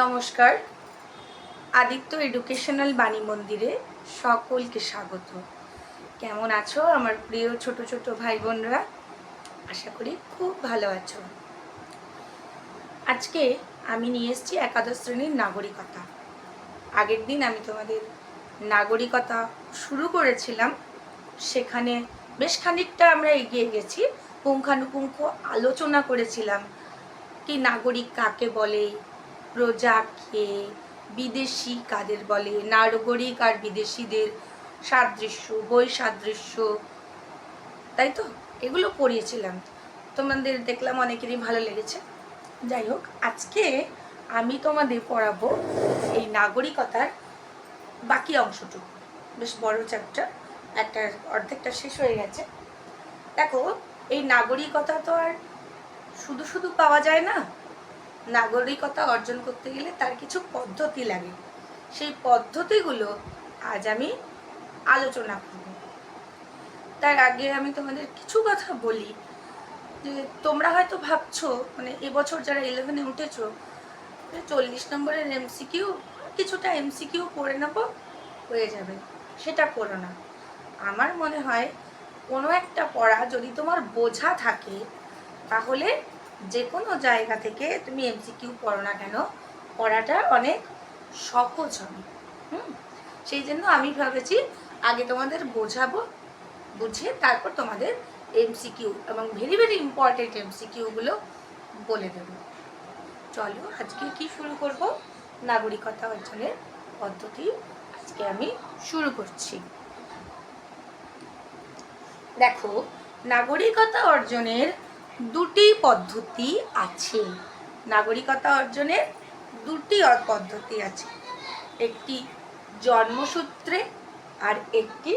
নমস্কার। আদিত্য এডুকেশনাল বাণী মন্দিরে সকলকে স্বাগত। কেমন আছো আমার প্রিয় ছোট ছোট ভাই বোনরা? আশা করি খুব ভালো আছো। আজকে আমি নিয়ে এসেছি একাদশ শ্রেণীর নাগরিকতা। আগের দিন আমি তোমাদের নাগরিকতা শুরু করেছিলাম, সেখানে বেশ খানিকটা আমরা এগিয়ে গেছি। পুঙ্খানুপুঙ্খ আলোচনা করেছিলাম কি নাগরিক কাকে বলে, প্রজা কে, বিদেশি কাদের বলে, নাগরিক আর বিদেশিদের সাদৃশ্য, বৈসাদৃশ্য, তাই তো এগুলো পড়িয়েছিলাম। তোমাদের দেখলাম অনেকেরই ভালো লেগেছে। যাই হোক, আজকে আমি তোমাদের পড়াবো এই নাগরিকতার বাকি অংশটুকু। বেশ বড় চ্যাপ্টার, একটা অর্ধেকটা শেষ হয়ে গেছে। দেখো, এই নাগরিকতা তো আর শুধু শুধু পাওয়া যায় না। নাগরিকতা অর্জন করতে গেলে তার কিছু পদ্ধতি লাগে। সেই পদ্ধতিগুলো আজ আমি আলোচনা করব। তার আগে আমি তোমাদের কিছু কথা বলি যে তোমরা হয়তো ভাবছো, মানে এবছর যারা 11-এ উঠেছো, 40 নম্বরের এমসিকিউ, কিছুটা এমসিকিউ পড়ে নেবো, হয়ে যাবে। সেটা করো না। আমার মনে হয় কোনো একটা পড়া যদি তোমার বোঝা থাকে, তাহলে যে কোনো জায়গা থেকে তুমি এমসিকিউ পড়ো না কেন, পড়াটা অনেক সহজ হবে। সেই জন্য আমি ভাবেছি আগে তোমাদের বোঝাবো, বুঝিয়ে তারপর তোমাদের এমসিকিউ এবং ভেরি ভেরি ইম্পর্টেন্ট এমসিকিউগুলো বলে দেব। চলো আজকে কি শুরু করব, নাগরিকতা অর্জনের পদ্ধতি আজকে আমি শুরু করছি। দেখো, নাগরিকতা অর্জনের দুটি পদ্ধতি আছে। নাগরিকতা অর্জনের দুটি পদ্ধতি আছে, একটি জন্মসূত্রে আর একটি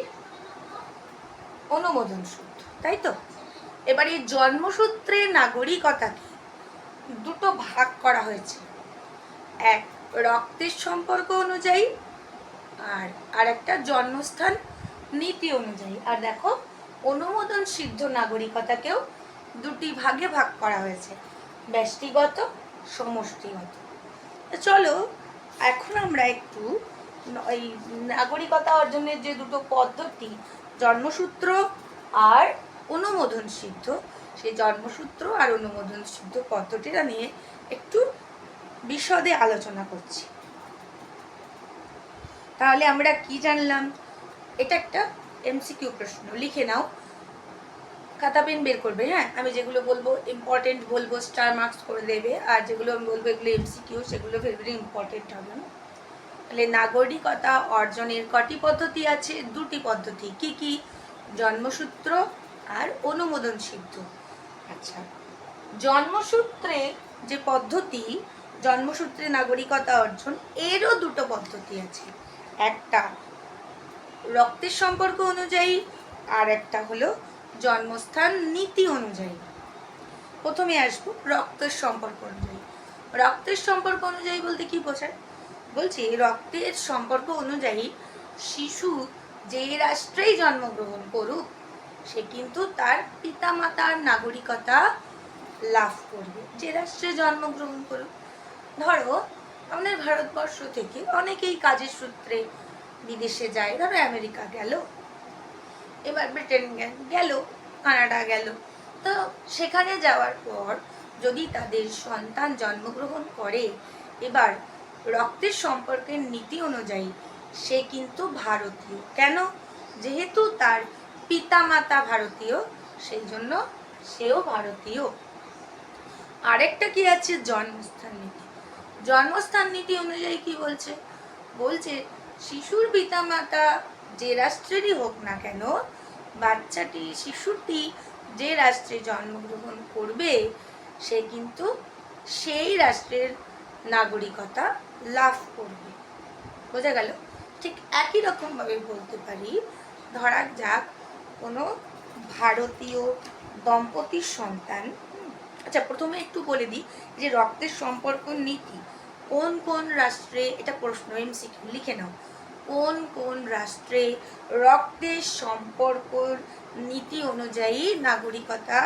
অনুমোদন সূত্র, তাই তো? এবার এই জন্মসূত্রে নাগরিকতাকে দুটো ভাগ করা হয়েছে, এক রক্তের সম্পর্ক অনুযায়ী আর একটা জন্মস্থান নীতি অনুযায়ী। আর দেখো, অনুমোদন সিদ্ধ নাগরিকতাকেও দুটি ভাগে ভাগ করা হয়েছে, ব্যষ্টিগত, সমষ্টিগত। চলো এখন আমরা একটু এই নাগরিকতা অর্জনের যে দুটো পদ্ধতি, জন্মসূত্র আর অনুমোদন সিদ্ধ, সেই জন্মসূত্র আর অনুমোদন সিদ্ধ পদ্ধতিটা নিয়ে একটু বিশদে আলোচনা করছি। তাহলে আমরা কি জানলাম? এটা একটা এমসিকিউ প্রশ্ন, লিখে নাও, খাতা পেন বের করবে। হ্যাঁ, আমি যেগুলো বলবো ইম্পর্টেন্ট বলবো, স্টার মার্কস করে দেবে, আর যেগুলো আমি বলবো এগুলো এমসিকিউ, সেগুলো ভেরি ভেরি ইম্পর্টেন্ট হবে না। তাহলে নাগরিকতা অর্জনের কটি পদ্ধতি আছে? দুটি পদ্ধতি। কি কি? জন্মসূত্র আর অনুমোদন সিদ্ধ। আচ্ছা, জন্মসূত্রে যে পদ্ধতি, জন্মসূত্রে নাগরিকতা অর্জন, এরও দুটো পদ্ধতি আছে। একটা রক্তের সম্পর্ক অনুযায়ী আর একটা হলো জন্মস্থান নীতি অনুযায়ী। প্রথমে আসবো রক্তের সম্পর্ক অনুযায়ী। রক্তের সম্পর্ক অনুযায়ী বলতে কি বোঝায়? বলছি, রক্তের সম্পর্ক অনুযায়ী শিশু যে রাষ্ট্রেই জন্মগ্রহণ করুক, সে কিন্তু তার পিতামাতার নাগরিকতা লাভ করবে, যে রাষ্ট্রে জন্মগ্রহণ করুক। ধরো আমাদের ভারতবর্ষ থেকে অনেকেই কাজের সূত্রে বিদেশে যায়, ধরো আমেরিকা গেল, এবার ব্রিটেন গেল, কানাডা গেল। তো সেখানে যাওয়ার পর যদি তাদের সন্তান জন্মগ্রহণ করে, এবার রক্তের সম্পর্কের নীতি অনুযায়ী সে কিন্তু ভারতীয়। কেন? যেহেতু তার পিতামাতা ভারতীয়, সেই জন্য সেও ভারতীয়। আরেকটা কি আছে? জন্মস্থান নীতি। জন্মস্থান নীতি অনুযায়ী কি বলছে? বলছে শিশুর পিতামাতা যে রাষ্ট্রেরই হোক না কেন, বাচ্চাটি, শিশুটি যে রাষ্ট্রে জন্মগ্রহণ করবে, সে কিন্তু সেই রাষ্ট্রের নাগরিকতা লাভ করবে। বোঝা গেল? ঠিক একই রকমভাবে বলতে পারি, ধরা যাক কোনো ভারতীয় দম্পতির সন্তান। আচ্ছা, প্রথমে একটু বলে দিই যে রক্তের সম্পর্ক নীতি কোন কোন রাষ্ট্রে, এটা প্রশ্ন, এমসিকিউ, লিখে নাও। কোন কোন রাষ্ট্রে রক্তের সম্পর্ক নীতি অনুযায়ী নাগরিকতা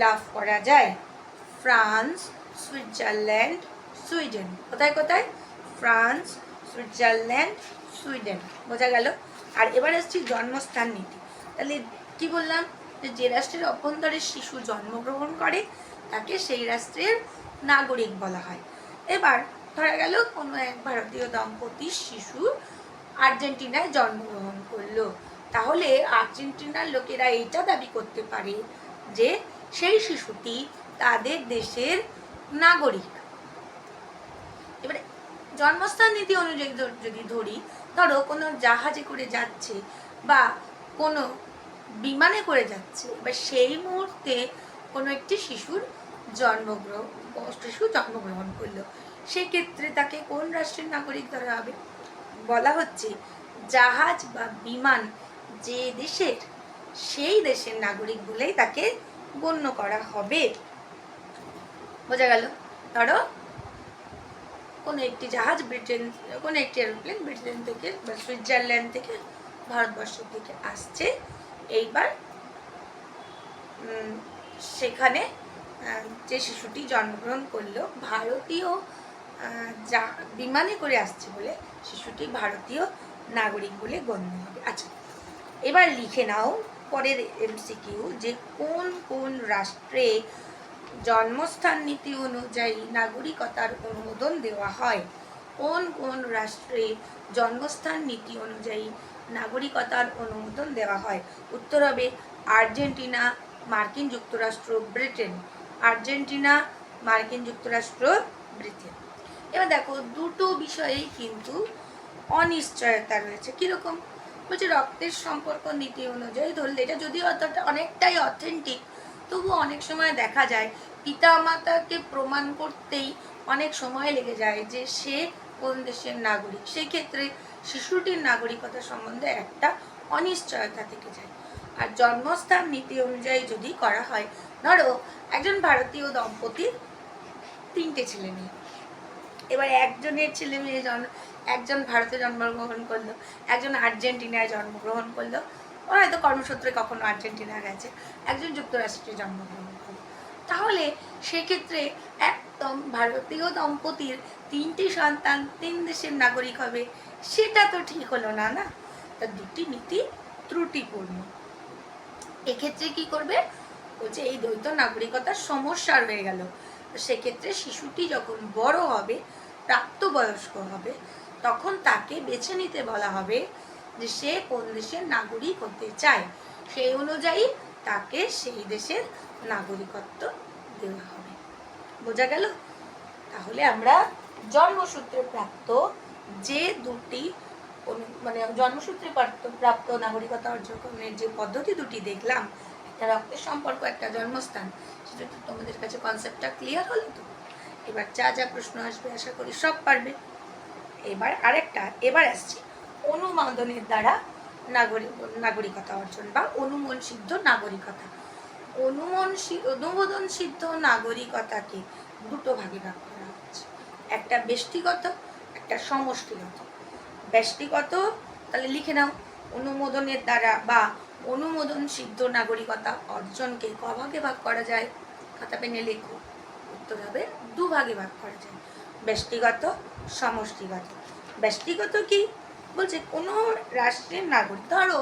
লাভ করা যায়? France, Switzerland, Sweden. কোথায় কোথায়? France, Switzerland, Sweden. বোঝা গেল? আর এবার আসছি জন্মস্থান নীতি। তাহলে কি বললাম? যে রাষ্ট্রের অভ্যন্তরে শিশু জন্মগ্রহণ করে তাকে সেই রাষ্ট্রের নাগরিক বলা হয়। এবার ধরা গেল কোনো এক ভারতীয় দম্পতির শিশু আর্জেন্টিনায় জন্মগ্রহণ করলো, তাহলে আর্জেন্টিনার লোকেরা এটা দাবি করতে পারে যে সেই শিশুটি তাদের দেশের নাগরিক। এবারে জন্মস্থান নীতি অনুযায়ী যদি ধরি, ধরো কোনো জাহাজে করে যাচ্ছে বা কোনো বিমানে করে যাচ্ছে, এবার সেই মুহূর্তে কোনো একটি শিশু জন্মগ্রহণ করলো, সেক্ষেত্রে তাকে কোন রাষ্ট্রের নাগরিক ধরা হবে? বলা হচ্ছে জাহাজ বা বিমান যে দেশের, সেই দেশের নাগরিক বলেই তাকে গণ্য করা হবে। বোঝা গেল? ধরো কোনো একটি জাহাজ কোনো একটি এরোপ্লেন ব্রিটেন থেকে বা সুইজারল্যান্ড থেকে ভারতবর্ষের দিকে আসছে, এইবার সেখানে যে শিশুটি জন্মগ্রহণ করলো ভারতীয় বিমানে করে আসছে বলে শিশুটি ভারতীয় নাগরিক বলে গণ্য হবে। আচ্ছা, এবার লিখে নাও পরের এমসিকিউ, যে কোন কোন রাষ্ট্রে জন্মস্থান নীতি অনুযায়ী নাগরিকতার অনুমোদন দেওয়া হয়? কোন কোন রাষ্ট্রে জন্মস্থান নীতি অনুযায়ী নাগরিকতার অনুমোদন দেওয়া হয়? উত্তর হবে আর্জেন্টিনা, মার্কিন যুক্তরাষ্ট্র, ব্রিটেন। আর্জেন্টিনা, মার্কিন যুক্তরাষ্ট্র, ব্রিটেন। এবার দেখো দুটো বিষয়েই কিন্তু অনিশ্চয়তা রয়েছে। কিরকম? বলছে রক্তের সম্পর্ক নীতি অনুযায়ী ধরলে, এটা যদিও অনেকটাই অথেন্টিক, তবু অনেক সময় দেখা যায় পিতামাতাকে প্রমাণ করতেই অনেক সময় লেগে যায় যে সে কোন দেশের নাগরিক। সেই ক্ষেত্রে শিশুটির নাগরিকতা সম্বন্ধে একটা অনিশ্চয়তা থেকে যায়। আর জন্মস্থান নীতি অনুযায়ী যদি করা হয়, ধরো একজন ভারতীয় দম্পতির 3টে ছেলে মেয়ে, এবার একজনের ছেলে মেয়ে একজন ভারতে জন্মগ্রহণ করলো, একজন আর্জেন্টিনায় জন্মগ্রহণ করলো, ও হয়তো কর্মসূত্রে কখনো আর্জেন্টিনা গেছে, একজন যুক্তরাষ্ট্রে জন্মগ্রহণ করলো, তাহলে সেক্ষেত্রে একদম ভারতীয় দম্পতির 3টি সন্তান 3 দেশের নাগরিক হবে, সেটা তো ঠিক হলো না, না? তা দুটি নীতি ত্রুটিপূর্ণ। এক্ষেত্রে কি করবে? বলছে এই দ্বৈত নাগরিকতার সমস্যা রয়ে গেল। সেক্ষেত্রে শিশুটি যখন বড় হবে, প্রাপ্তবয়স্ক হবে, তখন তাকে বেছে নিতে বলা হবে যে সে কোন দেশের নাগরিক হতে চায়, সেই অনুযায়ী তাকে সেই দেশের নাগরিকত্ব দেওয়া হবে। বোঝা গেল? তাহলে আমরা জন্মসূত্রে প্রাপ্ত যে দুটি জন্মসূত্রে প্রাপ্ত নাগরিকতা অর্জনের যে পদ্ধতি দুটি দেখলাম, একটা রক্তের সম্পর্ক, একটা জন্মস্থান, সেটা তো তোমাদের কাছে কনসেপ্টটা ক্লিয়ার হলো তো? এবার যা যা প্রশ্ন আসবে আশা করি সব পারবে। এবার আসছি অনুমোদনের দ্বারা নাগরিকতা অর্জন বা অনুমোদন সিদ্ধ নাগরিকতা। অনুমোদন সিদ্ধ নাগরিকতাকে দুটো ভাগে ভাগ করা হচ্ছে, একটা ব্যষ্টিগত, একটা সমষ্টিগত। ব্যষ্টিগত, তাহলে লিখে নাও, অনুমোদনের দ্বারা বা অনুমোদন সিদ্ধ নাগরিকতা অর্জনকে কভাগে ভাগ করা যায়? খাতা পেনে লেখো। উত্তর হবে 2 ভাগে ভাগ করা যায়, ব্যষ্টিগত, সমষ্টিগত। ব্যষ্টিগত কি? বলছে কোনো রাষ্ট্রের নাগরিক, ধরো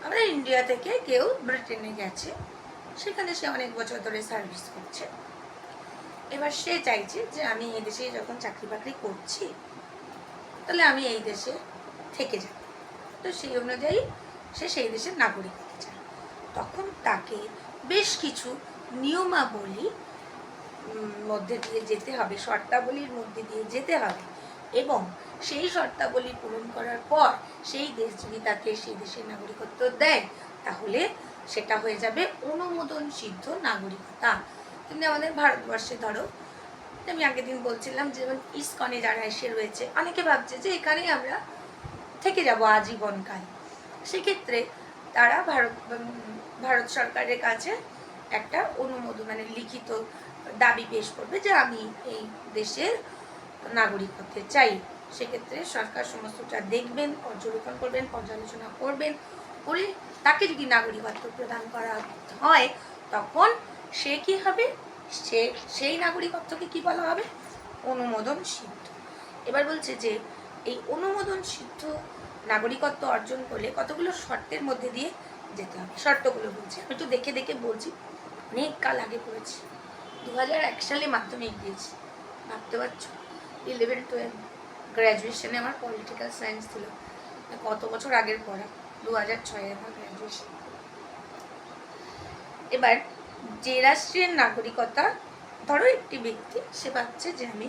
আমরা ইন্ডিয়া থেকে কেউ ব্রিটেনে গেছে, সেখানে সে অনেক বছর ধরে সার্ভিস করছে, এবার সে চাইছে যে আমি এই দেশে যখন চাকরি বাকরি করছি তাহলে আমি এই দেশে থেকে যাব, তো সেই অনুযায়ী সে সেই দেশের নাগরিক হতে চায়। তখন তাকে বেশ কিছু নিয়মাবলী মধ্যে দিয়ে যেতে হবে, শর্তাবলীর মধ্যে দিয়ে যেতে হবে, এবং সেই শর্তাবলী পূরণ করার পর সেই দেশ যদি তাকে সেই দেশের নাগরিকত্ব দেয়, তাহলে সেটা হয়ে যাবে অনুমোদন সিদ্ধ নাগরিকতা। কিন্তু আমাদের ভারতবর্ষে ধরো, আমি আগের দিন বলছিলাম, যেমন ইসকনে যারা এসে রয়েছে, অনেকে ভাবছে যে এখানেই আমরা থেকে যাব আজীবনকাল। সেক্ষেত্রে তারা ভারত সরকারের কাছে একটা অনুমোদন লিখিত দাবি পেশ করবে যে আমি এই দেশের নাগরিক হতে চাই। সেক্ষেত্রে সরকার সমস্তটা দেখবেন, পর্যবেক্ষণ করবেন, পর্যালোচনা করবেন, করে তাকে যদি নাগরিকত্ব প্রদান করা হয়, তখন সে কি হবে? সেই নাগরিকত্বকে কি বলা হবে? অনুমোদন সিদ্ধ। এবার বলছে যে এই অনুমোদন সিদ্ধ নাগরিকত্ব অর্জন করলে কতগুলো শর্তের মধ্যে দিয়ে যেতে হবে। শর্তগুলো বলছি, আমি একটু দেখে দেখে বলছি, অনেক কাল আগে পড়েছি, 2001 সালে মাধ্যমিক দিয়েছি, ভাবতে পারছো। 11-12 গ্র্যাজুয়েশনে আমার পলিটিক্যাল সায়েন্স ছিল, কত বছর আগের পড়া, 2006 আমার গ্র্যাজুয়েশন। এবার যে রাষ্ট্রের নাগরিকতা, ধরো একটি ব্যক্তি সে ভাবছে যে আমি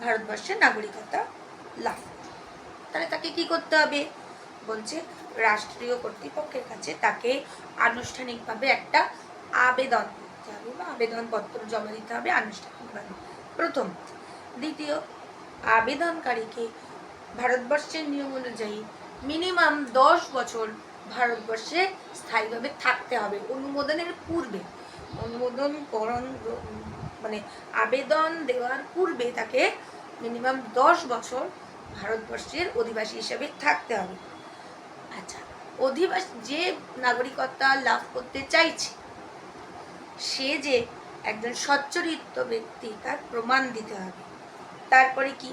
ভারতবর্ষের নাগরিকতা লাভ, তাহলে তাকে কি করতে হবে, বলছে রাষ্ট্রীয় কর্তৃপক্ষের কাছে তাকে আনুষ্ঠানিকভাবে একটা আবেদন করতে হবে বা আবেদনপত্র জমা দিতে হবে আনুষ্ঠানিকভাবে, প্রথম। দ্বিতীয়, আবেদনকারীকে ভারতবর্ষের নিয়ম অনুযায়ী মিনিমাম 10 বছর ভারতবর্ষে স্থায়ীভাবে থাকতে হবে অনুমোদনের পূর্বে। অনুমোদনকরণ মানে আবেদন দেওয়ার পূর্বে তাকে মিনিমাম 10 বছর ভারতবর্ষের অধিবাসী হিসেবে থাকতে হবে। আচ্ছা, অধিবাসী যে নাগরিকতা লাভ করতে চাইছে সে যে একজন সচ্চরিত্র ব্যক্তি তার প্রমাণ দিতে হবে। তারপরে কি,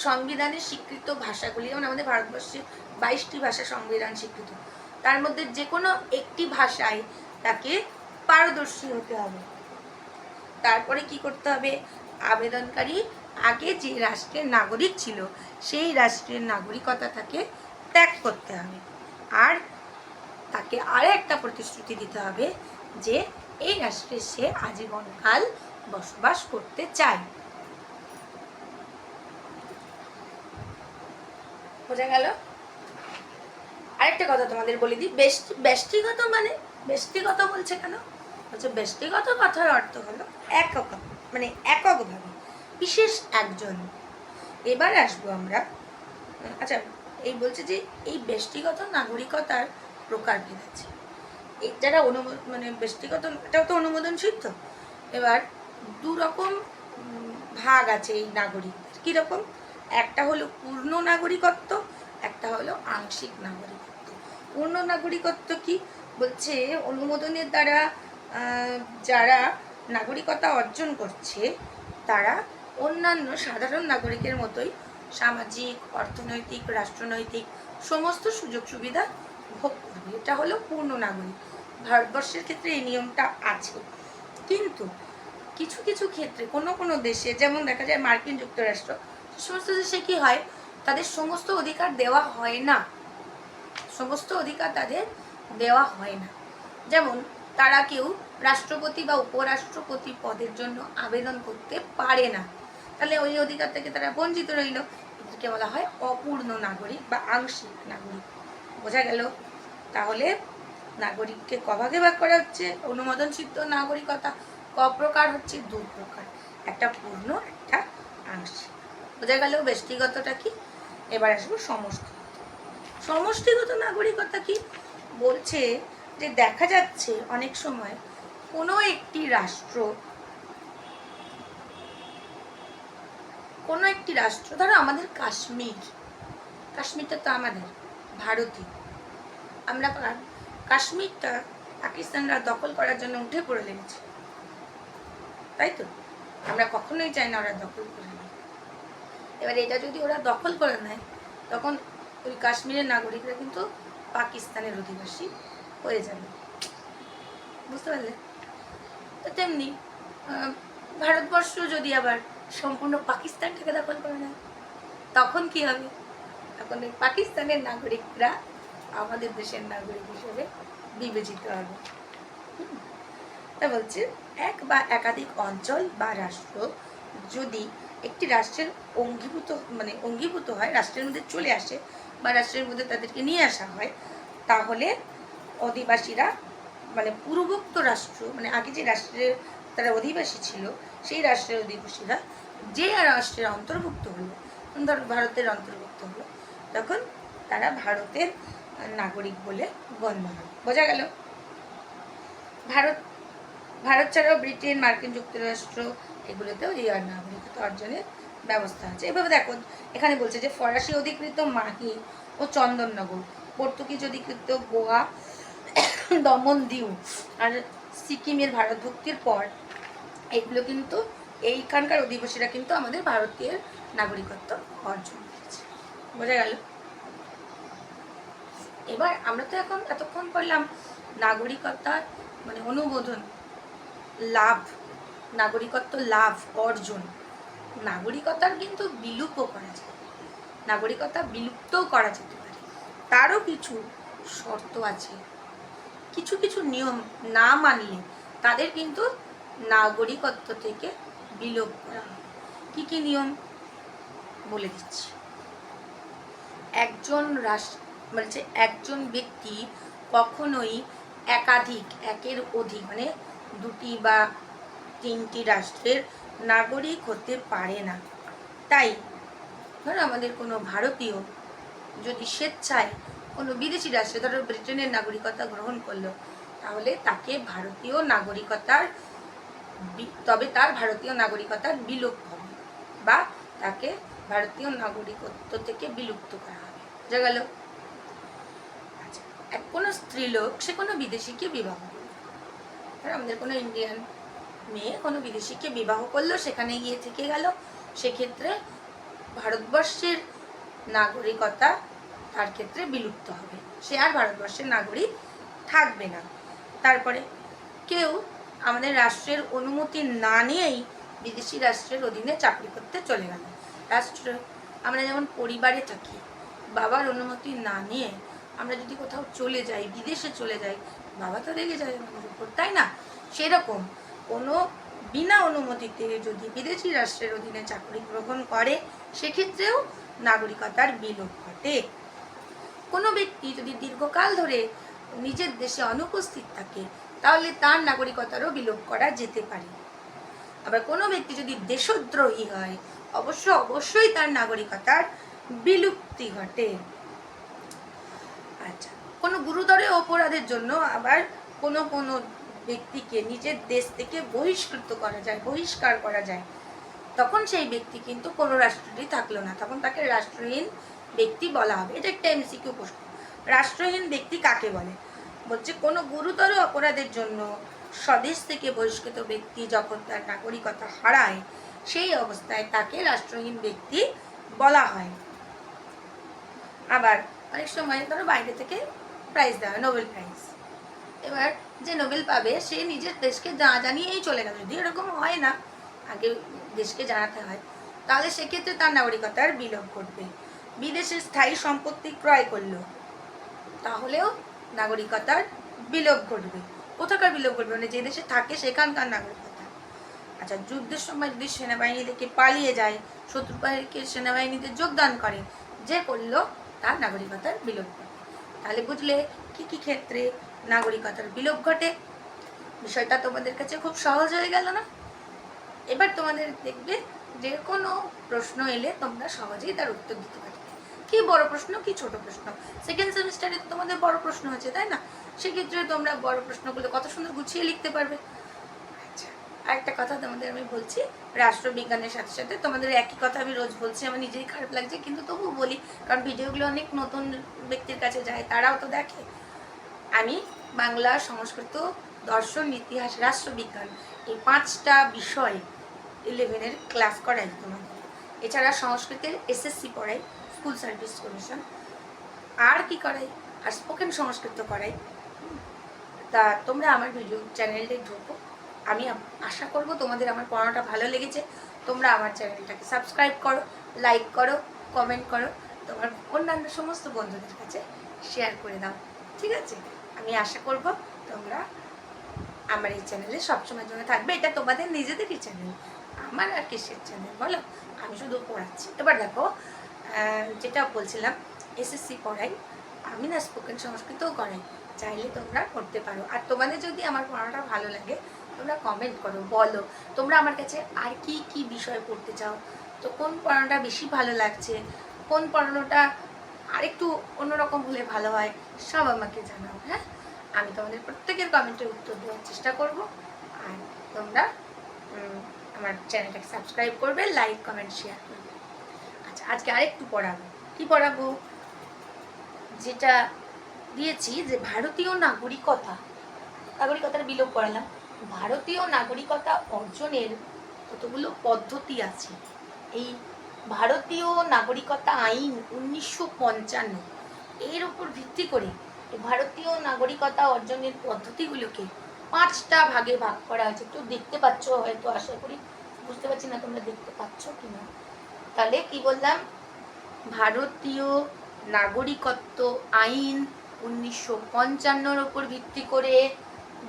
সংবিধানের স্বীকৃত ভাষাগুলি, যেমন আমাদের ভারতবর্ষে 22টি ভাষা সংবিধান স্বীকৃত, তার মধ্যে যে কোনো একটি ভাষায় তাকে পারদর্শী হতে হবে। তারপরে কি করতে হবে, আবেদনকারী আগে যে রাষ্ট্রের নাগরিক ছিল সেই রাষ্ট্রের নাগরিকতা তাকে ত্যাগ করতে হবে। আর তাকে আরও একটা প্রতিশ্রুতি দিতে হবে যে এই রাষ্ট্রে সে আজীবনকাল বসবাস করতে চায়। বোঝা গেল? আরেকটা কথা তোমাদের বলে দিই, ব্যষ্টিগত মানে ব্যষ্টিগত বলছে কেন, বলছে ব্যষ্টিগত কথার অর্থ হলো একক, মানে এককভাবে, বিশেষ একজন। এবার আসবো আমরা, আচ্ছা এই বলছে যে এই ব্যষ্টিগত নাগরিকতার প্রকারভেদ আছে। এই যারা মানে ব্যষ্টিগত, এটাও তো অনুমোদন সিদ্ধ। এবার দু রকম ভাগ আছে এই নাগরিক, কীরকম, একটা হলো পূর্ণ নাগরিকত্ব, একটা হলো আংশিক নাগরিকত্ব। পূর্ণ নাগরিকত্ব কি বলছে, অনুমোদনের দ্বারা যারা নাগরিকতা অর্জন করছে তারা অন্যান্য সাধারণ নাগরিকের মতোই সামাজিক, অর্থনৈতিক, রাষ্ট্রনৈতিক সমস্ত সুযোগ সুবিধা ভোগ করবে। এটা হলো পূর্ণ নাগরিক। ভারতবর্ষের ক্ষেত্রে এই নিয়মটা আছে, কিন্তু কিছু কিছু ক্ষেত্রে কোনো কোনো দেশে, যেমন দেখা যায় মার্কিন যুক্তরাষ্ট্র, সমস্ত দেশে কি হয়, তাদের সমস্ত অধিকার দেওয়া হয় না, সমস্ত অধিকার তাদের দেওয়া হয় না। যেমন তারা কেউ রাষ্ট্রপতি বা উপরাষ্ট্রপতি পদের জন্য আবেদন করতে পারে না, তাহলে ওই অধিকার থেকে তারা বঞ্চিত রইল। এদেরকে বলা হয় অপূর্ণ নাগরিক বা আংশিক নাগরিক। বোঝা গেল? তাহলে নাগরিককে কভাগে ভাগ করা হচ্ছে, অনুমোদন সিদ্ধ নাগরিকতা ক প্রকার হচ্ছে, দু প্রকার, একটা পূর্ণ, একটা আংশিক। বোঝা গেল ব্যষ্টিগতটা কি? এবার আসবো সমষ্টিগত। সমষ্টিগত নাগরিকতা কি বলছে, যে দেখা যাচ্ছে অনেক সময় কোনো একটি রাষ্ট্র, ধরো আমাদের কাশ্মীরটা তো আমাদের ভারতীয়, আমরা কাশ্মীরটা পাকিস্তানরা দখল করার জন্য উঠে পড়ে লেগেছে, তাই তো? আমরা কখনোই চাই না ওরা দখল করে নেয়। এবার এটা যদি ওরা দখল করে নেয় তখন ওই কাশ্মীরের নাগরিকরা কিন্তু পাকিস্তানের অধিবাসী হয়ে যাবে, বুঝতে পারলে? তো তেমনি ভারতবর্ষ যদি আবার সম্পূর্ণ পাকিস্তানটাকে দখল করে নেয় তখন কি হবে? তখন ওই পাকিস্তানের নাগরিকরা আমাদের দেশের নাগরিক হিসেবে বিবেচিত হবে। তা বলছে এক বা একাধিক অঞ্চল বা রাষ্ট্র যদি একটি রাষ্ট্রের অঙ্গীভূত হয়, রাষ্ট্রের মধ্যে চলে আসে বা রাষ্ট্রের মধ্যে তাদেরকে নিয়ে আসা হয়, তাহলে অধিবাসীরা মানে পূর্বোক্ত রাষ্ট্র, মানে আগে যে রাষ্ট্রের তারা অধিবাসী ছিল সেই রাষ্ট্রের অধিবাসীরা যে রাষ্ট্রের অন্তর্ভুক্ত হলো, ধরো ভারতের অন্তর্ভুক্ত হলো, তখন তারা ভারতের নাগরিক বলে গণ্য হয়। বোঝা গেল? ভারত ছাড়াও ব্রিটেন, মার্কিন যুক্তরাষ্ট্র এগুলোতেও এই নাগরিকতা অর্জনের ব্যবস্থা আছে। এভাবে দেখো, এখানে বলছে যে ফরাসি অধিকৃত মাহি ও চন্দননগর, পর্তুগিজ অধিকৃত গোয়া, দমন দিউ আর সিকিমের ভারতভুক্তির পর এগুলো কিন্তু এইখানকার অধিবাসীরা কিন্তু আমাদের ভারতীয় নাগরিকত্ব অর্জন করেছে। বোঝা গেল? এবার আমরা তো এখন এতক্ষণ করলাম নাগরিকতার মানে অনুমোদন লাভ, নাগরিকত্ব লাভ অর্জন। নাগরিকতার কিন্তু বিলুপ্ত করা যায়, নাগরিকতা বিলুপ্তও করা যেতে পারে, তারও কিছু শর্ত আছে, কিছু কিছু নিয়ম না মানলে তাদের কিন্তু নাগরিকত্ব থেকে বিলোপ করা হবে। কী কী নিয়ম বলে দিচ্ছি। একজন ব্যক্তি কখনোই একাধিক, একের অধিক মানে 2টি বা 3টি রাষ্ট্রের নাগরিক হতে পারে না। তাই ধরো আমাদের কোনো ভারতীয় যদি স্বেচ্ছায় কোনো বিদেশি রাষ্ট্রে, ধরো ব্রিটেনের নাগরিকতা গ্রহণ করলো, তাহলে তাকে ভারতীয় নাগরিকতার তবে তার ভারতীয় নাগরিকতার বিলোপ হবে বা তাকে ভারতীয় নাগরিকত্ব থেকে বিলুপ্ত করা হবে। বোঝা গেল? আচ্ছা, কোনো স্ত্রীলোক সে কোনো বিদেশিকে বিবাহ করলো, আমাদের কোনো ইন্ডিয়ান মেয়ে কোনো বিদেশিকে বিবাহ করলো, সেখানে গিয়ে থেকে গেল, সেক্ষেত্রে ভারতবর্ষের নাগরিকতা তার ক্ষেত্রে বিলুপ্ত হবে, সে আর ভারতবর্ষের নাগরিক থাকবে না। তারপরে কেউ আমাদের রাষ্ট্রের অনুমতি না নিয়েই বিদেশি রাষ্ট্রের অধীনে চাকরি করতে চলে গেল। রাষ্ট্র, আমরা যেমন পরিবারে থাকি, বাবার অনুমতি না নিয়ে আমরা যদি কোথাও চলে যাই, বিদেশে চলে যাই, বাবা তো রেগে যায় আমাদের উপর, তাই না? সেরকম কোনো বিনা অনুমতিতে যদি বিদেশি রাষ্ট্রের অধীনে চাকরি গ্রহণ করে, সেক্ষেত্রেও নাগরিকতার বিলোপ ঘটে। কোনো ব্যক্তি যদি দীর্ঘকাল ধরে নিজের দেশে অনুপস্থিত থাকে, তাহলে তার নাগরিকতারও বিলোপ করা যেতে পারে। আবার কোনো ব্যক্তি যদি দেশদ্রোহী হয়, অবশ্যই তার নাগরিকতার বিলুপ্তি ঘটে। আচ্ছা, কোনো গুরুতর অপরাধের জন্য আবার কোনো কোনো ব্যক্তিকে নিজের দেশ থেকে বহিষ্কার করা যায়, তখন সেই ব্যক্তি কিন্তু কোনো রাষ্ট্রেরই থাকলো না, তখন তাকে রাষ্ট্রহীন ব্যক্তি বলা হবে। এটা একটা এমসিকিউ প্রশ্ন। রাষ্ট্রহীন ব্যক্তি কাকে বলে? বলছে কোনো গুরুতর অপরাধের জন্য স্বদেশ থেকে বহিষ্কৃত ব্যক্তি যখন তার নাগরিকতা হারায়, সেই অবস্থায় তাকে রাষ্ট্রহীন ব্যক্তি বলা হয়। আবার অনেক সময় ধরো বাইরে থেকে প্রাইজ দেওয়া হয়, নোবেল প্রাইজ, এবার যে নোবেল পাবে সে নিজের দেশকে জানিয়েই চলে গেল, যদি এরকম হয় না, আগে দেশকে জানাতে হয়, তাহলে সেক্ষেত্রে তার নাগরিকতার বিলোপ ঘটবে। বিদেশে স্থায়ী সম্পত্তি ক্রয় করলো, তাহলেও নাগরিকতার বিলোপ ঘটবে। কোথাকার বিলোপ ঘটবে? মানে যে দেশে থাকে সেখানকার নাগরিকতা। আচ্ছা, যুদ্ধের সময় যদি সেনাবাহিনী থেকে পালিয়ে যায়, শত্রুবাহিনীকে সেনাবাহিনীতে যোগদান করে, যে করলো তার নাগরিকতার বিলোপ ঘটে। তাহলে বুঝলে কি কি ক্ষেত্রে নাগরিকতার বিলোপ ঘটে? বিষয়টা তোমাদের কাছে খুব সহজ হয়ে গেল না? এবার তোমাদের দেখবে যে কোনো প্রশ্ন এলে তোমরা সহজেই তার উত্তর দিতে পারবে। কি বড় প্রশ্ন কি ছোট প্রশ্ন, সেকেন্ড সেমিস্টারে তোমাদের বড় প্রশ্ন হয়েছে, তাই না? সেক্ষেত্রে তোমরা বড় প্রশ্নগুলো কত সুন্দর গুছিয়ে লিখতে পারবে। আচ্ছা, আরেকটা কথা তোমাদের আমি বলছি, রাষ্ট্রবিজ্ঞানের সাথে সাথে তোমাদের একই কথা আমি রোজ বলছি, আমার নিজেই খারাপ লাগছে, কিন্তু তবুও বলি, কারণ ভিডিওগুলো অনেক নতুন ব্যক্তির কাছে যায়, তারাও তো দেখে। আমি বাংলা, সংস্কৃত, দর্শন, ইতিহাস, রাষ্ট্রবিজ্ঞান এই 5টা বিষয় 11-এর ক্লাস করাই তোমাদের। এছাড়া সংস্কৃতের এসএসসি পড়াই, স্কুল সার্ভিস কমিশন, আর কি করাই, আর স্পোকেন সংস্কৃত করাই। তা তোমরা আমার ভিডিও চ্যানেলটাই ঢোকো, আমি আশা করব তোমাদের আমার পড়ানোটা ভালো লেগেছে। তোমরা আমার চ্যানেলটাকে সাবস্ক্রাইব করো, লাইক করো, কমেন্ট করো, তোমার অন্যান্য সমস্ত বন্ধুদের কাছে শেয়ার করে দাও, ঠিক আছে? আমি আশা করব তোমরা আমার এই চ্যানেলে সবসময় জন্য থাকবে। এটা তোমাদের নিজেদেরই চ্যানেল, আমার আর কিসের চ্যানেল বলো? আমি শুধু পড়াচ্ছি। এবার দেখো, যেটা বলছিলাম, এসএসসি পড়াই, আমি না স্পোকেন সংস্কৃতও করাই, চাইলে তোমরা করতে পারো। আর তোমাদের যদি আমার পড়াটা ভালো লাগে, তোমরা কমেন্ট করো, বলো তোমরা আমার কাছে আর কি কি বিষয় পড়তে চাও, তো কোন পড়ানোটা বেশি ভালো লাগছে, কোন পড়ানোটা আরেকটু অন্যরকম হলে ভালো হয়, সব আমাকে জানাও। হ্যাঁ, আমি তোমাদের প্রত্যেকের কমেন্টের উত্তর দেওয়ার চেষ্টা করব। আর তোমরা আমার চ্যানেলটাকে সাবস্ক্রাইব করবে, লাইক কমেন্ট শেয়ার করবে। আচ্ছা, আজকে আরেকটু পড়াবো। কি পড়াবো? যেটা দিয়েছি যে ভারতীয় নাগরিকতার বিলোপ করালাম, ভারতীয় নাগরিকতা অর্জনের কতগুলো পদ্ধতি আছে। এই ভারতীয় নাগরিকতা আইন 1955 এর উপর ভিত্তি করে এই ভারতীয় নাগরিকতা অর্জনের পদ্ধতিগুলোকে 5টা ভাগে ভাগ করা হয়েছে। তো দেখতে পাচ্ছ হয়তো, আশা করি, বুঝতে পারছি না তোমরা দেখতে পাচ্ছ কিনা। তাহলে কি বললাম, ভারতীয় নাগরিকত্ব আইন 1955 উপর ভিত্তি করে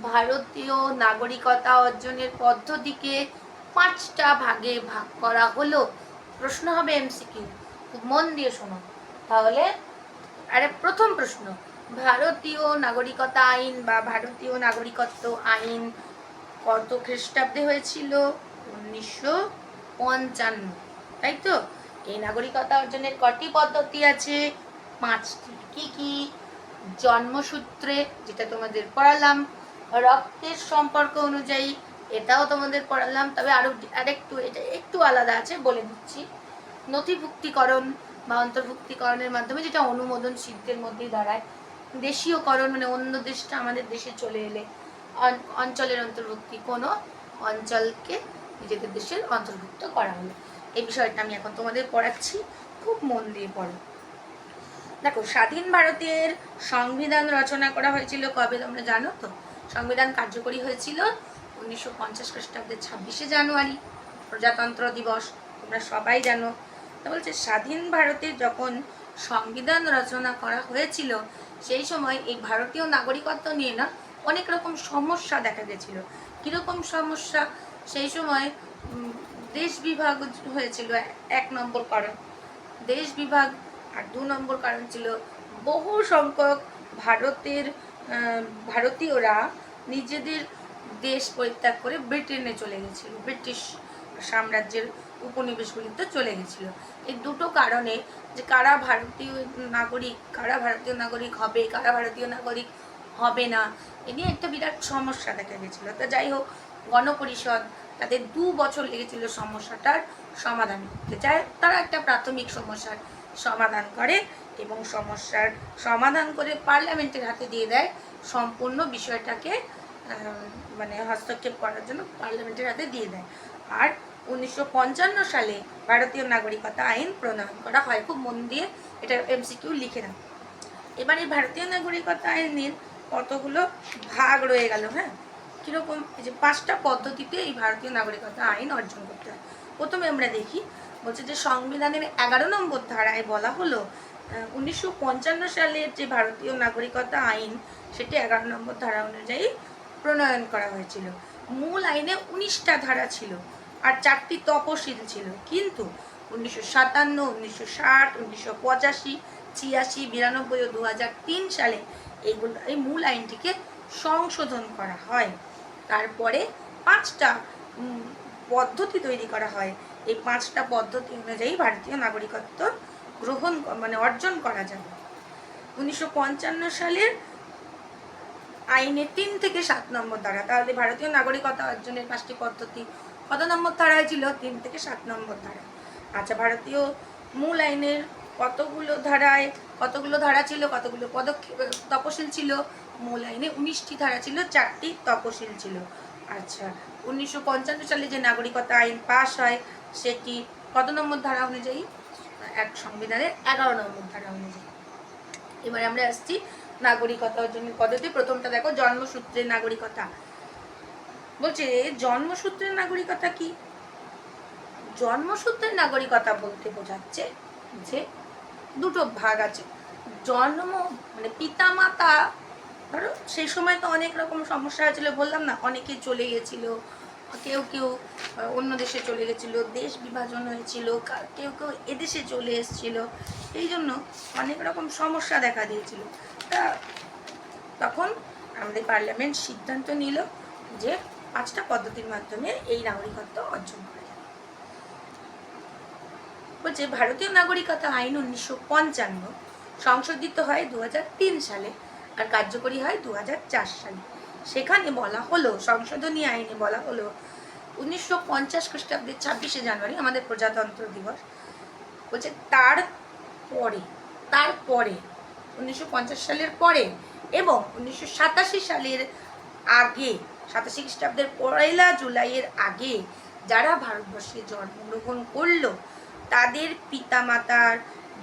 ভারতীয় নাগরিকতা অর্জনের পদ্ধতিকে 5টা ভাগে ভাগ করা হলো। প্রশ্ন হবে এমসিকিউ, খুব মন দিয়ে শোনো তাহলে। আরে প্রথম প্রশ্ন, ভারতীয় নাগরিকতা আইন বা ভারতীয় নাগরিকত্ব আইন কত খ্রিস্টাব্দে হয়েছিল? 1955, তাই তো? এই নাগরিকতা অর্জনের কটি পদ্ধতি আছে? 5টি। কি কি? জন্মসূত্রে, যেটা তোমাদের পড়ালাম, রক্তের সম্পর্ক অনুযায়ী, এটাও তোমাদের পড়ালাম, তবে আরেকটু এটা একটু আলাদা আছে, বলে দিচ্ছি। নথিভুক্তিকরণ বা অন্তর্ভুক্তিকরণের মাধ্যমে, যেটা অনুমোদন সিদ্ধের মধ্যেই দাঁড়ায়। দেশীয়করণ মানে অন্য দেশটা আমাদের দেশে চলে এলে। অঞ্চলের অন্তর্ভুক্তি, কোনো অঞ্চলকে নিজেদের দেশের অন্তর্ভুক্ত করা হলো। এই বিষয়টা আমি এখন তোমাদের পড়াচ্ছি, খুব মন দিয়ে পড়ো। দেখো, স্বাধীন ভারতের সংবিধান রচনা করা হয়েছিল কবে তোমরা জানো তো? সংবিধান কার্যকরী হয়েছিল 1950 খ্রিস্টাব্দের 26শে জানুয়ারি, প্রজাতন্ত্র দিবস, তোমরা সবাই জানো। তা বলছে স্বাধীন ভারতে যখন সংবিধান রচনা করা হয়েছিল সেই সময় এই ভারতীয় নাগরিকত্ব নিয়ে না অনেক রকম সমস্যা দেখা গেছিল। কীরকম সমস্যা? সেই সময় দেশ বিভাগ হয়েছিল 1 নম্বর কারণ, দেশ বিভাগ। আর 2 নম্বর কারণ ছিল বহু সংখ্যক ভারতীয়রা নিজেদের দেশ পরিত্যাগ করে ব্রিটেনে চলে গেছিল, ব্রিটিশ সাম্রাজ্যের উপনিবেশগুলিতে চলে গেছিল। এই দুটো কারণে, যে কারা ভারতীয় নাগরিক, কারা ভারতীয় নাগরিক হবে, কারা ভারতীয় নাগরিক হবে না, এ নিয়ে একটা বিরাট সমস্যা দেখা গেছিলো। তো যাই হোক, গণপরিষদ তাদের 2 বছর লেগেছিল সমস্যাটার সমাধান করতে। তারা একটা প্রাথমিক সমস্যার সমাধান করে এবং সমস্যার সমাধান করে পার্লামেন্টের হাতে দিয়ে দেয় সম্পূর্ণ বিষয়টাকে, মানে হস্তক্ষেপ করার জন্য পার্লামেন্টের হাতে দিয়ে দেয়। আর 1955 সালে ভারতীয় নাগরিকতা আইন প্রণয়ন করা হয়। খুব মন দিয়ে এটা এমসিকিউ লিখে নাও। এবার এই ভারতীয় নাগরিকতা আইনের কতগুলো ভাগ রয়ে গেল। হ্যাঁ, কীরকম? এই যে 5টা পদ্ধতিতে এই ভারতীয় নাগরিকতা আইন অর্জন করতে হয়। প্রথমে আমরা দেখি, বলছে যে সংবিধানের 11 নম্বর ধারায় বলা হলো 1955 সালের যে ভারতীয় নাগরিকতা আইন, সেটি 11 নম্বর ধারা অনুযায়ী প্রণয়ন করা হয়েছিল। মূল আইনে 19টা ধারা ছিল আর 4টি তপশিল ছিল, কিন্তু 1957, 1960, 1985, 86, 92 ও 2003 সালে এই মূল আইনটিকে সংশোধন করা হয়। তারপরে 5টা পদ্ধতি তৈরি করা হয়। এই 5টা পদ্ধতি অনুযায়ী ভারতীয় নাগরিকত্ব গ্রহণ মানে অর্জন করা যাবে। 1955 সালের আইনে 3 থেকে 7 নম্বর ধারা। তাহলে ভারতীয় নাগরিকতা অর্জনের 5টি পদ্ধতি কত নম্বর ধারায় ছিল? 3 থেকে 7 নম্বর ধারায়। আচ্ছা, ভারতীয় মূল আইনের কতগুলো ধারা ছিল, কতগুলো তপশিল ছিল? মূল আইনে 19টি ধারা ছিল, 4টি তপশিল ছিল। আচ্ছা, 1955 সালে যে নাগরিকতা আইন পাশ হয় সেটি কত নম্বর ধারা অনুযায়ী? সংবিধানের 11 নম্বর ধারা অনুযায়ী। এবার আমরা আসছি নাগরিকতা অর্জনের পদ্ধতি। প্রথমটা দেখো, জন্মসূত্রের নাগরিকতা। বলছে জন্মসূত্রের নাগরিকতা কি? জন্মসূত্রের নাগরিকতা বলতে বোঝাচ্ছে যে 2টো ভাগ আছে। জন্ম মানে পিতা মাতা, ধরো সেই সময় তো অনেক রকম সমস্যা হয়েছিল, বললাম না, অনেকে চলে গেছিল, কেউ কেউ অন্য দেশে চলে গেছিলো, দেশ বিভাজন হয়েছিল, কেউ কেউ এদেশে চলে এসেছিল, এই জন্য অনেক রকম সমস্যা দেখা দিয়েছিল। তখন আমাদের পার্লামেন্ট সিদ্ধান্ত নিল যে 5টা পদ্ধতির মাধ্যমে এই নাগরিকত্ব অর্জন করা যাবে। বলছে ভারতীয় নাগরিকতা আইন 1955 সংশোধিত হয় 2003 সালে আর কার্যকরী হয় 2004 সালে। সেখানে বলা হলো, সংশোধনী আইনে বলা হলো 1950 খ্রিস্টাব্দের 26শে জানুয়ারি আমাদের প্রজাতন্ত্র দিবস। বলছে তারপরে 1950 সালের পরে এবং 1987 সালের আগে, 87 খ্রিস্টাব্দের 1 জুলাইয়ের আগে যারা ভারতবর্ষে জন্মগ্রহণ করলো তাদের পিতামাতার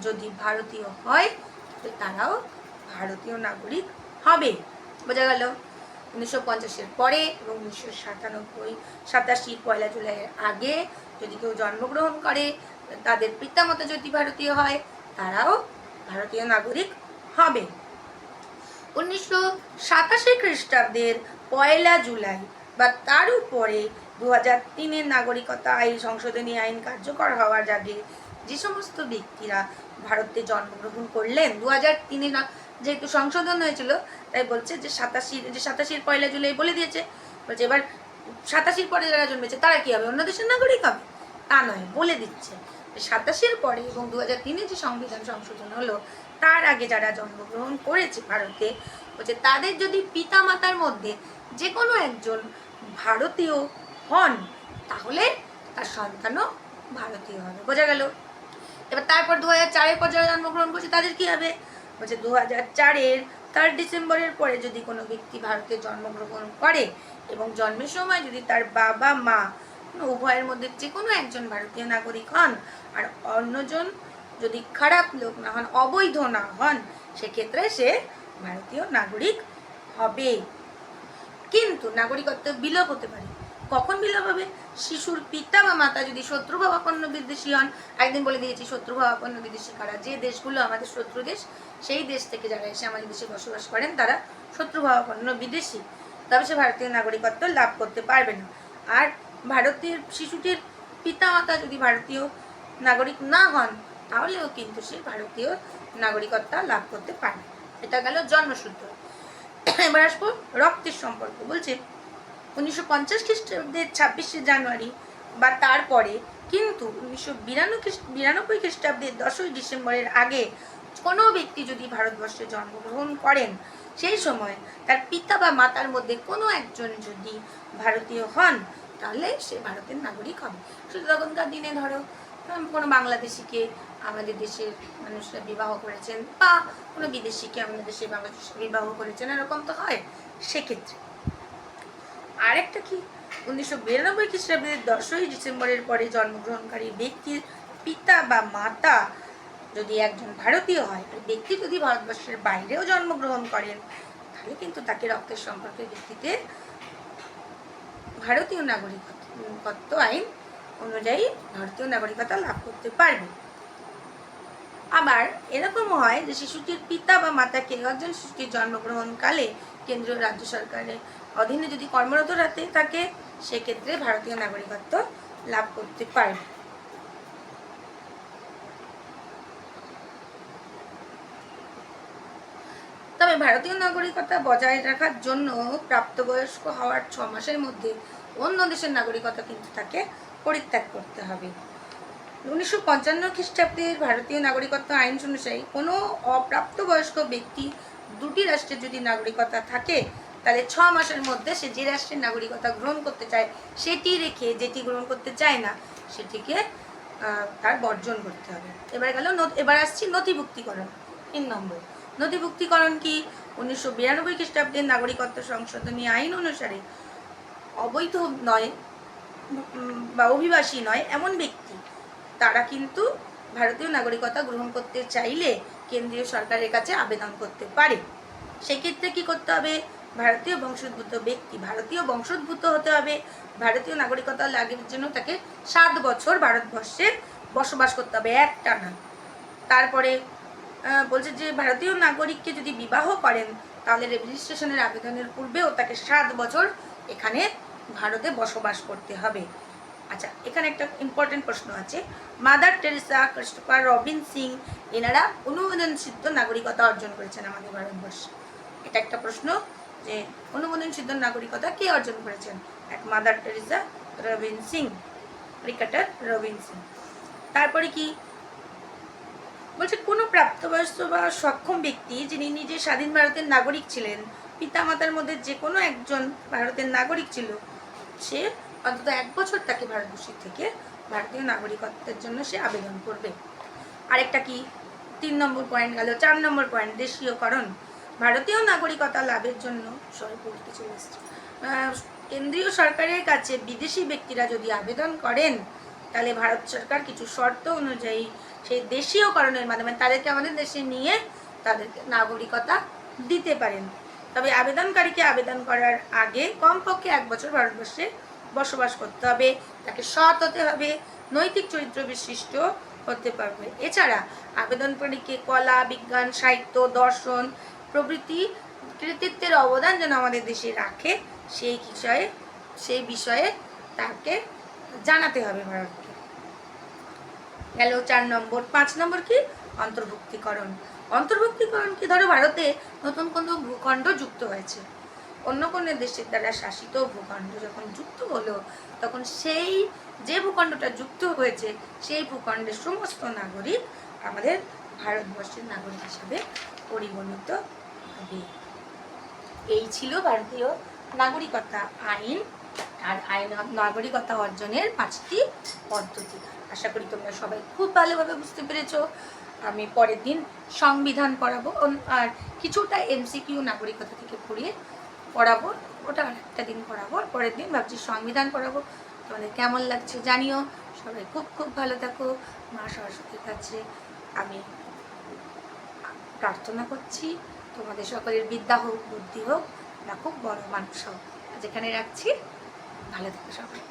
যদি ভারতীয় হয় তো তারাও ভারতীয় নাগরিক হবে। বোঝা গেল? 1950-এর পরে এবং 1987 পয়লা জুলাইয়ের আগে যদি কেউ জন্মগ্রহণ করে তাদের পিতামাতা যদি ভারতীয় হয় তারাও ভারতীয় নাগরিক হবে। 1987 খ্রিস্টাব্দের পয়লা জুলাই বা তার উপরে 2003-এর নাগরিকতা আইন সংশোধনী আইন কার্যকর হওয়ার আগে যে সমস্ত ব্যক্তিরা ভারতে জন্মগ্রহণ করলেন, 2003-এ যেহেতু সংশোধন হয়েছিল তাই বলছে যে 87-এর পয়লা জুলাই বলে দিয়েছে, বলছে এবার 87-এর পরে যারা জন্মেছে তারা কি হবে, অন্য দেশের নাগরিক হবে? তা নয়, বলে দিচ্ছে 87-এর পরে এবং 2003-এ যে সংবিধান সংশোধন হলো তার আগে যারা জন্মগ্রহণ করেছে ভারতে, বলছে তাদের যদি পিতামাতার মধ্যে যে কোনো একজন ভারতীয় হন তাহলে তার সন্তানও ভারতীয় হবে। বোঝা গেল? এবার তারপর 2004-এর পর যারা জন্মগ্রহণ করছে তাদের কি হবে? বলছে 2004-এর 3 ডিসেম্বরের পরে যদি কোনো ব্যক্তি ভারতে জন্মগ্রহণ করে এবং জন্মের সময় যদি তার বাবা মা উভয়ের মধ্যে যে কোনো একজন ভারতীয় নাগরিক হন আর অন্যজন যদি খারাপ লোক না হন, অবৈধ না হন, সেক্ষেত্রে সে ভারতীয় নাগরিক হবে। কিন্তু নাগরিকত্ব বিলোপ হতে পারে। কখন বিলোপ হবে? শিশুর পিতা বা মাতা যদি শত্রুভাবাপন্ন বিদেশি হন। একদিন বলে দিয়েছি শত্রুভাবাপন্ন বিদেশি কারা, যে দেশগুলো আমাদের শত্রু দেশ সেই দেশ থেকে যারা এসে আমাদের দেশে বসবাস করেন তারা শত্রুভাবাপন্ন বিদেশি, তবে সে ভারতীয় নাগরিকত্ব লাভ করতে পারবে না। আর ভারতের শিশুটির পিতা মাতা যদি ভারতীয় নাগরিক না হন তাহলেও কিন্তু সে ভারতীয় নাগরিকত্ব লাভ করতে পারে। এটা গেল জন্মসূত্র। এবার আসবো রক্তের সম্পর্ক। বলছে 1950 খ্রিস্টাব্দের 26শে জানুয়ারি বা তারপরে কিন্তু 1992 খ্রিস্টাব্দের 10ই ডিসেম্বরের আগে কোনো ব্যক্তি যদি ভারতবর্ষে জন্মগ্রহণ করেন সেই সময় তার পিতা বা মাতার মধ্যে কোনো একজন যদি ভারতীয় হন তাহলে সে ভারতের নাগরিক হবে। শুধু তখনকার দিনে ধরো কোনো বাংলাদেশিকে আমাদের দেশের মানুষরা বিবাহ করেছেন বা কোনো বিদেশিকে আমাদের দেশের বাংলাদেশে বিবাহ করেছেন, এরকম তো হয়। সেক্ষেত্রে আরেকটা কি, 1992 খ্রিস্টাব্দের 10ই ডিসেম্বরের পরে জন্মগ্রহণকারী ব্যক্তির পিতা বা মাতা যদি একজন ভারতীয় হয় আর ব্যক্তি যদি ভারতবর্ষের বাইরেও জন্মগ্রহণ করেন তাহলে কিন্তু তাকে রক্তের সম্পর্কের ভিত্তিতে ভারতীয় নাগরিকত্ব আইন অনুযায়ী ভারতীয় নাগরিকতা লাভ করতে পারবে। আবার এরকমও হয় যে শিশুটির পিতা বা মাতাকে একজন শিশুটির জন্মগ্রহণকালে কেন্দ্রীয় রাজ্য সরকারের অধীনে যদি কর্মরত থাকে সেক্ষেত্রে ভারতীয় নাগরিকত্ব লাভ করতে পারবে। তবে ভারতীয় নাগরিকতা বজায় রাখার জন্য প্রাপ্তবয়স্ক হওয়ার 6 মাসের মধ্যে অন্য দেশের নাগরিকতা কিন্তু তাকে পরিত্যাগ করতে হবে। 1955 খ্রিস্টাব্দের ভারতীয় নাগরিকত্ব আইন অনুযায়ী কোনো অপ্রাপ্তবয়স্ক ব্যক্তি দুটি রাষ্ট্রের যদি নাগরিকতা থাকে তাহলে 6 মাসের মধ্যে সে যে রাষ্ট্রের নাগরিকতা গ্রহণ করতে চায় সেটি রেখে যেটি গ্রহণ করতে চায় না সেটিকে তার বর্জন করতে হবে। এবার আসছি নথিভুক্তিকরণ। 3 নম্বর নথিভুক্তিকরণ কি? 1992 খ্রিস্টাব্দের নাগরিকত্ব সংশোধনী আইন অনুসারে অবৈধ নয় বা অভিবাসী নয় এমন ব্যক্তি তারা কিন্তু ভারতীয় নাগরিকতা গ্রহণ করতে চাইলে কেন্দ্রীয় সরকারের কাছে আবেদন করতে পারে। সেক্ষেত্রে কি করতে হবে? ভারতীয় বংশোদ্ভূত ব্যক্তি ভারতীয় বংশোদ্ভূত হতে হবে। ভারতীয় নাগরিকতা লাভের জন্য তাকে 7 বছর ভারতবর্ষে বসবাস করতে হবে একটানা। তারপরে বলছে যে ভারতীয় নাগরিককে যদি বিবাহ করেন তাহলে রেজিস্ট্রেশনের আবেদনের পূর্বেও তাকে 7 বছর এখানে ভারতে বসবাস করতে হবে। আচ্ছা, এখানে একটা ইম্পর্টেন্ট প্রশ্ন আছে। Mother Teresa, Christopher Robin Singh এনারা অনুমোদনসিদ্ধ নাগরিকতা অর্জন করেছেন আমাদের ভারতবর্ষে। এটা একটা প্রশ্ন যে অনুমোদনসিদ্ধ নাগরিকতা কে অর্জন করেছেন? এক mother Teresa, Robin Singh, cricketer Robin Singh. তারপরে কি বলছে, কোনো প্রাপ্তবয়স্ক বা সক্ষম ব্যক্তি যিনি নিজে স্বাধীন ভারতের নাগরিক ছিলেন, পিতামাতার মধ্যে যে কোনো একজন ভারতের নাগরিক ছিল, সে অন্তত 1 বছর তাকে ভারতবর্ষের থেকে ভারতীয় নাগরিকত্বের জন্য সে আবেদন করবে। আরেকটা কি 3 নম্বর পয়েন্ট গেল। 4 নম্বর পয়েন্ট দেশীয়করণ। ভারতীয় নাগরিকতা লাভের জন্য কেন্দ্রীয় সরকারের কাছে বিদেশি ব্যক্তিরা যদি আবেদন করেন, তাহলে ভারত সরকার কিছু শর্ত অনুযায়ী সেই দেশীয়করণের মাধ্যমে তাদেরকে আমাদের দেশে নিয়ে তাদেরকে নাগরিকতা দিতে পারেন। তবে আবেদনকারীকে আবেদন করার আগে কমপক্ষে 1 বছর ভারতবর্ষে বসবাস করতে হবে, তাকে সৎ হতে হবে, নৈতিক চরিত্র বিশিষ্ট হতে পারবে। এছাড়া আবেদনকারীকে কলা, বিজ্ঞান, সাহিত্য, দর্শন প্রভৃতি কৃতিত্বের অবদান যেন আমাদের দেশে রাখে সেই বিষয়ে তাকে জানাতে হবে ভারতকে। গেল 4 নম্বর। 5 নম্বর কি? অন্তর্ভুক্তিকরণ। অন্তর্ভুক্তিকরণ কি? ধরো ভারতে নতুন কোনো ভূখণ্ড যুক্ত হয়েছে, অন্য কোনো দেশের দ্বারা শাসিত ভূখণ্ড যখন যুক্ত হলো, তখন সেই যে ভূখণ্ডটা যুক্ত হয়েছে সেই ভূখণ্ডের সমস্ত নাগরিক আমাদের ভারতবর্ষের নাগরিক হিসাবে পরিগণিত হবে। এই ছিল ভারতীয় নাগরিকতা আইন আর নাগরিকতা অর্জনের 5টি পদ্ধতি। আশা করি তোমরা সবাই খুব ভালোভাবে বুঝতে পেরেছো। আমি পরের দিন সংবিধান পড়াবো আর কিছুটা এমসিকিউ নাগরিকতা থেকে পড়াবো, ওটা আরেকটা দিন পড়াবো। পরের দিন ভাবছি সংবিধান পড়াবো। তোমাদের কেমন লাগছে জানিও। সবাই খুব খুব ভালো থাকো। মা সরস্বতীর কাছে আমি প্রার্থনা করছি তোমাদের সকলের বিদ্যা হোক, বুদ্ধি হোক, না খুব বড় মানুষ হোক। আজ এখানে রাখছি। ভালো থেকো সবাই।